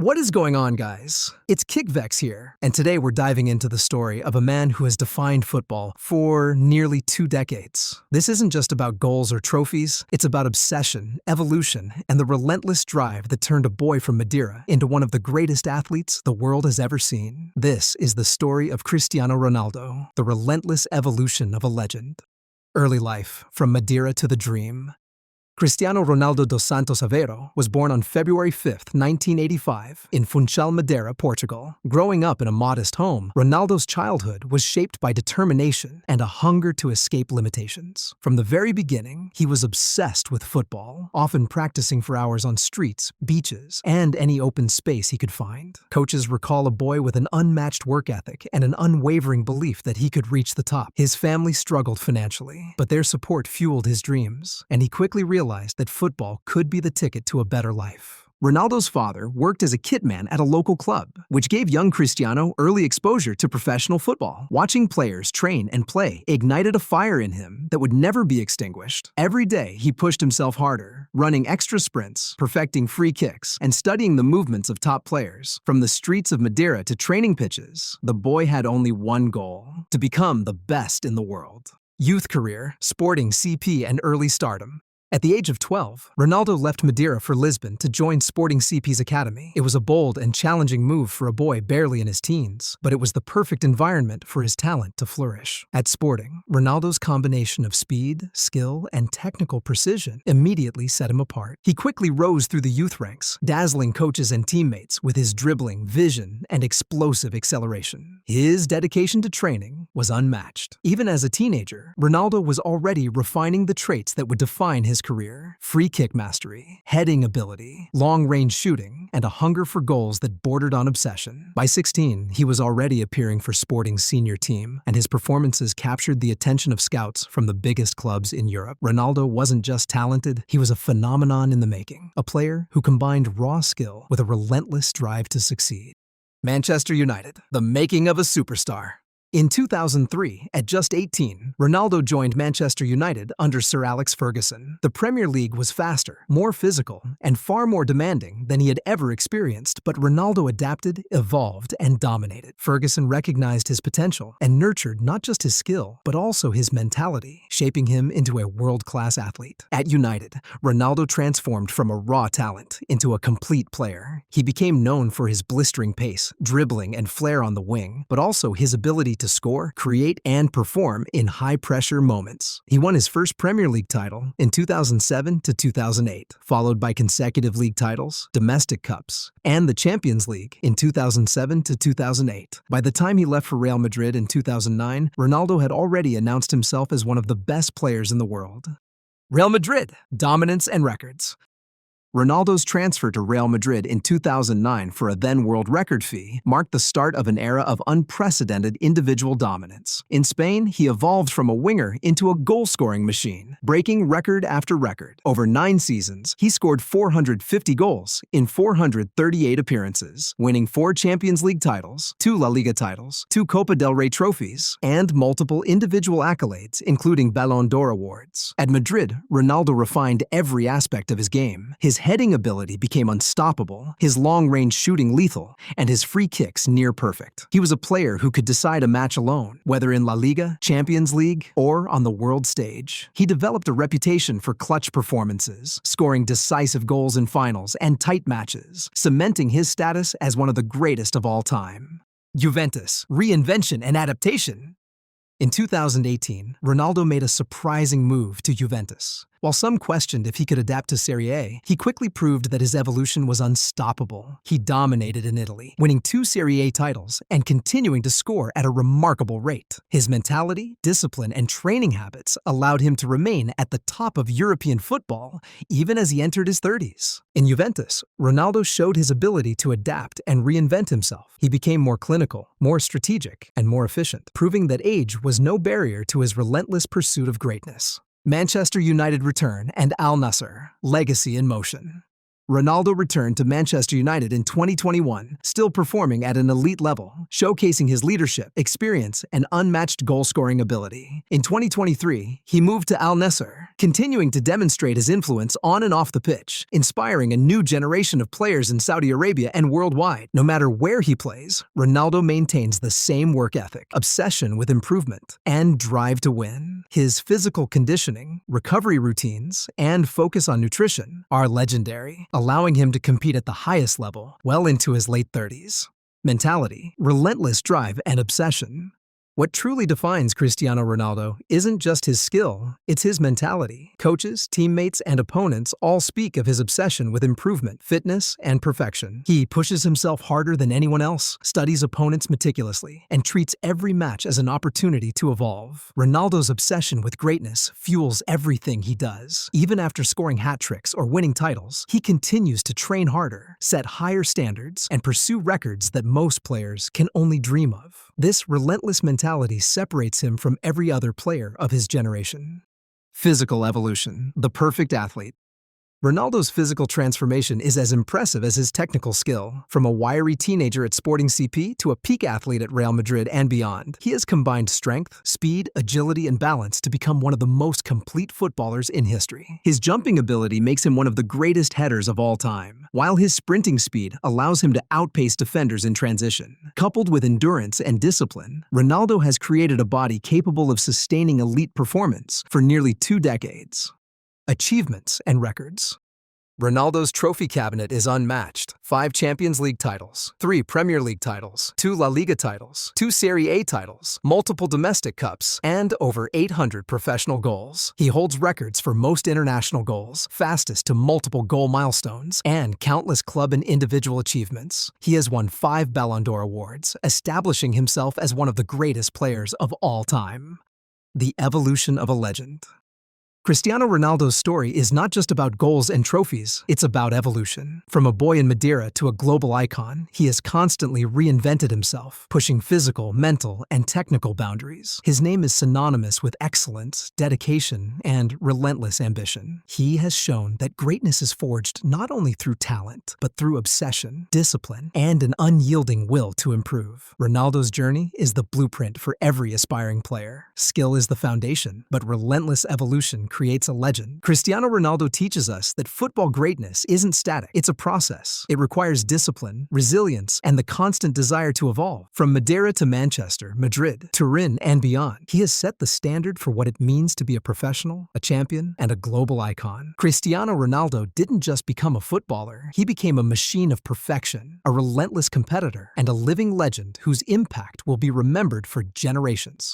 What is going on, guys? It's KickVex here, and today we're diving into the story of a man who has defined football for nearly 2 decades. This isn't just about goals or trophies, it's about obsession, evolution, and the relentless drive that turned a boy from Madeira into one of the greatest athletes the world has ever seen. This is the story of Cristiano Ronaldo, the relentless evolution of a legend. Early life, from Madeira to the dream. Cristiano Ronaldo dos Santos Aveiro was born on February 5, 1985, in Funchal, Madeira, Portugal. Growing up in a modest home, Ronaldo's childhood was shaped by determination and a hunger to escape limitations. From the very beginning, he was obsessed with football, often practicing for hours on streets, beaches, and any open space he could find. Coaches recall a boy with an unmatched work ethic and an unwavering belief that he could reach the top. His family struggled financially, but their support fueled his dreams, and he quickly realized that football could be the ticket to a better life. Ronaldo's father worked as a kitman at a local club, which gave young Cristiano early exposure to professional football. Watching players train and play ignited a fire in him that would never be extinguished. Every day, he pushed himself harder, running extra sprints, perfecting free kicks, and studying the movements of top players. From the streets of Madeira to training pitches, the boy had only one goal: to become the best in the world. Youth career, Sporting CP, and early stardom. At the age of 12, Ronaldo left Madeira for Lisbon to join Sporting CP's academy. It was a bold and challenging move for a boy barely in his teens, but it was the perfect environment for his talent to flourish. At Sporting, Ronaldo's combination of speed, skill, and technical precision immediately set him apart. He quickly rose through the youth ranks, dazzling coaches and teammates with his dribbling, vision, and explosive acceleration. His dedication to training was unmatched. Even as a teenager, Ronaldo was already refining the traits that would define his career: free kick mastery, heading ability, long-range shooting, and a hunger for goals that bordered on obsession. By 16, he was already appearing for Sporting's senior team, and his performances captured the attention of scouts from the biggest clubs in Europe. Ronaldo wasn't just talented, he was a phenomenon in the making, a player who combined raw skill with a relentless drive to succeed. Manchester United, the making of a superstar. In 2003, at just 18, Ronaldo joined Manchester United under Sir Alex Ferguson. The Premier League was faster, more physical, and far more demanding than he had ever experienced, but Ronaldo adapted, evolved, and dominated. Ferguson recognized his potential and nurtured not just his skill, but also his mentality, shaping him into a world-class athlete. At United, Ronaldo transformed from a raw talent into a complete player. He became known for his blistering pace, dribbling, and flair on the wing, but also his ability to score, create, and perform in high-pressure moments. He won his first Premier League title in 2007 to 2008, followed by consecutive league titles, domestic cups, and the Champions League in 2007 to 2008. By the time he left for Real Madrid in 2009, Ronaldo had already announced himself as one of the best players in the world. Real Madrid, dominance and records. Ronaldo's transfer to Real Madrid in 2009 for a then-world record fee marked the start of an era of unprecedented individual dominance. In Spain, he evolved from a winger into a goal-scoring machine, breaking record after record. Over 9 seasons, he scored 450 goals in 438 appearances, winning 4 Champions League titles, 2 La Liga titles, 2 Copa del Rey trophies, and multiple individual accolades, including Ballon d'Or awards. At Madrid, Ronaldo refined every aspect of his game. His heading ability became unstoppable, his long-range shooting lethal, and his free kicks near-perfect. He was a player who could decide a match alone, whether in La Liga, Champions League, or on the world stage. He developed a reputation for clutch performances, scoring decisive goals in finals and tight matches, cementing his status as one of the greatest of all time. Juventus, reinvention and adaptation. In 2018, Ronaldo made a surprising move to Juventus. While some questioned if he could adapt to Serie A, he quickly proved that his evolution was unstoppable. He dominated in Italy, winning 2 Serie A titles and continuing to score at a remarkable rate. His mentality, discipline, and training habits allowed him to remain at the top of European football even as he entered his 30s. In Juventus, Ronaldo showed his ability to adapt and reinvent himself. He became more clinical, more strategic, and more efficient, proving that age was no barrier to his relentless pursuit of greatness. Manchester United return and Al-Nassr, legacy in motion. Ronaldo returned to Manchester United in 2021, still performing at an elite level, showcasing his leadership, experience, and unmatched goal-scoring ability. In 2023, he moved to Al-Nassr, continuing to demonstrate his influence on and off the pitch, inspiring a new generation of players in Saudi Arabia and worldwide. No matter where he plays, Ronaldo maintains the same work ethic, obsession with improvement, and drive to win. His physical conditioning, recovery routines, and focus on nutrition are legendary, allowing him to compete at the highest level well into his late 30s. Mentality, relentless drive, and obsession. What truly defines Cristiano Ronaldo isn't just his skill, it's his mentality. Coaches, teammates, and opponents all speak of his obsession with improvement, fitness, and perfection. He pushes himself harder than anyone else, studies opponents meticulously, and treats every match as an opportunity to evolve. Ronaldo's obsession with greatness fuels everything he does. Even after scoring hat tricks or winning titles, he continues to train harder, set higher standards, and pursue records that most players can only dream of. This relentless mentality separates him from every other player of his generation. Physical evolution, the perfect athlete. Ronaldo's physical transformation is as impressive as his technical skill. From a wiry teenager at Sporting CP to a peak athlete at Real Madrid and beyond, he has combined strength, speed, agility, and balance to become one of the most complete footballers in history. His jumping ability makes him one of the greatest headers of all time, while his sprinting speed allows him to outpace defenders in transition. Coupled with endurance and discipline, Ronaldo has created a body capable of sustaining elite performance for nearly 2 decades. Achievements and records. Ronaldo's trophy cabinet is unmatched. 5 Champions League titles, 3 Premier League titles, 2 La Liga titles, 2 Serie A titles, multiple domestic cups, and over 800 professional goals. He holds records for most international goals, fastest to multiple goal milestones, and countless club and individual achievements. He has won 5 Ballon d'Or awards, establishing himself as one of the greatest players of all time. The evolution of a legend. Cristiano Ronaldo's story is not just about goals and trophies, it's about evolution. From a boy in Madeira to a global icon, he has constantly reinvented himself, pushing physical, mental, and technical boundaries. His name is synonymous with excellence, dedication, and relentless ambition. He has shown that greatness is forged not only through talent, but through obsession, discipline, and an unyielding will to improve. Ronaldo's journey is the blueprint for every aspiring player. Skill is the foundation, but relentless evolution creates a legend. Cristiano Ronaldo teaches us that football greatness isn't static, it's a process. It requires discipline, resilience, and the constant desire to evolve. From Madeira to Manchester, Madrid, Turin, and beyond, he has set the standard for what it means to be a professional, a champion, and a global icon. Cristiano Ronaldo didn't just become a footballer, he became a machine of perfection, a relentless competitor, and a living legend whose impact will be remembered for generations.